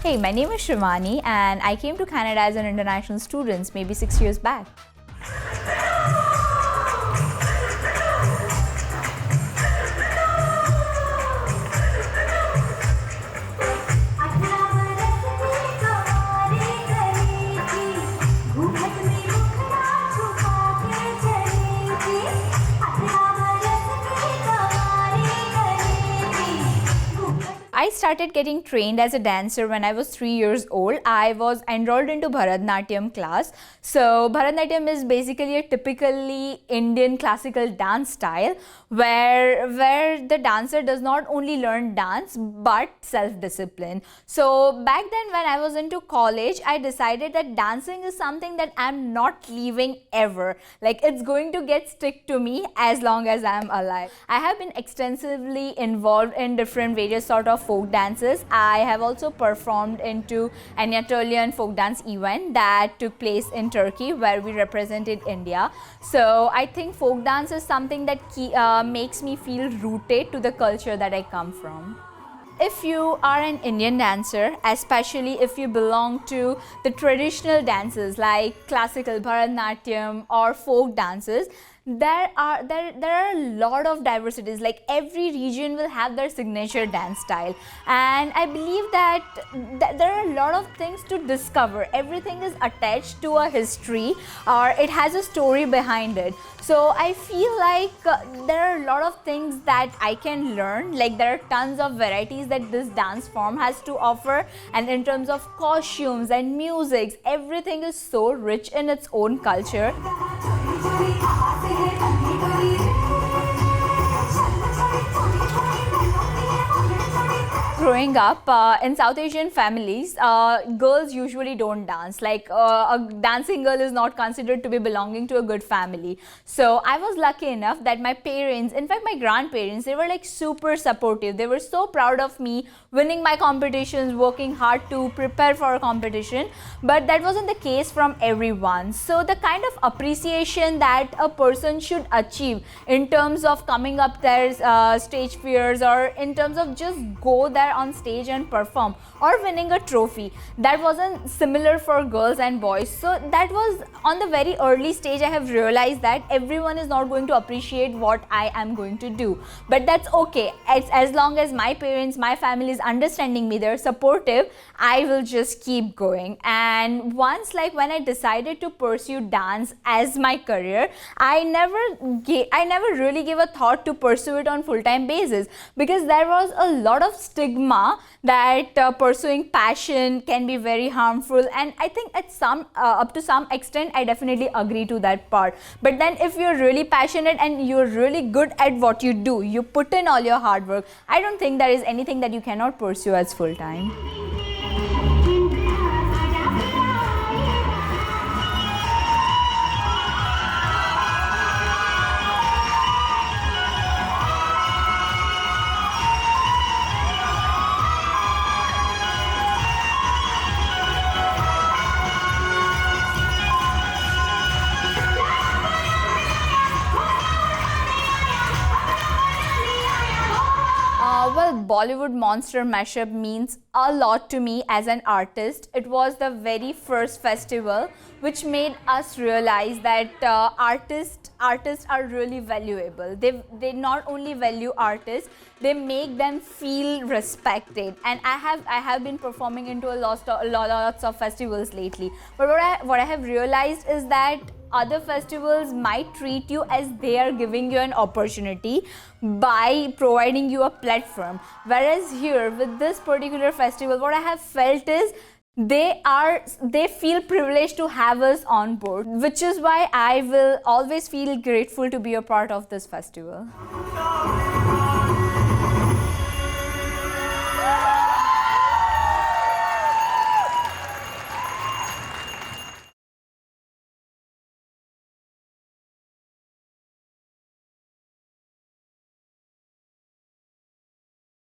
Hey, my name is Shivani and I came to Canada as an international student maybe 6 years back. I started getting trained as a dancer when I was 3 years old. I was enrolled into Bharatanatyam class. So Bharatanatyam is basically a typically Indian classical dance style where the dancer does not only learn dance but self-discipline. So back then when I was into college, I decided that dancing is something that I'm not leaving ever. Like it's going to get stick to me as long as I'm alive. I have been extensively involved in different various sort of folk dances. I have also performed into an Anatolian folk dance event that took place in Turkey where we represented India. So I think folk dance is something that makes me feel rooted to the culture that I come from. If you are an Indian dancer, especially if you belong to the traditional dances like classical Bharatanatyam or folk dances, there are a lot of diversities. Like every region will have their signature dance style, and I believe that there are a lot of things to discover. Everything is attached to a history or it has a story behind it. So I feel like there are a lot of things that I can learn. Like there are tons of varieties that this dance form has to offer, and in terms of costumes and music, everything is so rich in its own culture. Growing up in South Asian families, girls usually don't dance. Like a dancing girl is not considered to be belonging to a good family. So I was lucky enough that my parents, in fact my grandparents, they were like super supportive. They were so proud of me winning my competitions, working hard to prepare for a competition. But that wasn't the case from everyone. So the kind of appreciation that a person should achieve in terms of coming up their stage fears, or in terms of just go there on stage and perform or winning a trophy, that wasn't similar for girls and boys. So that was on the very early stage. I have realized that everyone is not going to appreciate what I am going to do, but that's okay. As long as my parents, my family is understanding me, they're supportive, I will just keep going. And once, like when I decided to pursue dance as my career, I never really gave a thought to pursue it on full-time basis, because there was a lot of stigma that pursuing passion can be very harmful, and I think at up to some extent I definitely agree to that part. But then if you're really passionate and you're really good at what you do, you put in all your hard work, I don't think there is anything that you cannot pursue as full-time. Well, Bollywood Monster Mashup means a lot to me as an artist. It was the very first festival which made us realize that artists are really valuable. They not only value artists, they make them feel respected. And I have been performing into lots of festivals lately. But what I have realized is that other festivals might treat you as they are giving you an opportunity by providing you a platform, whereas here with this particular festival, what I have felt is they feel privileged to have us on board, which is why I will always feel grateful to be a part of this festival.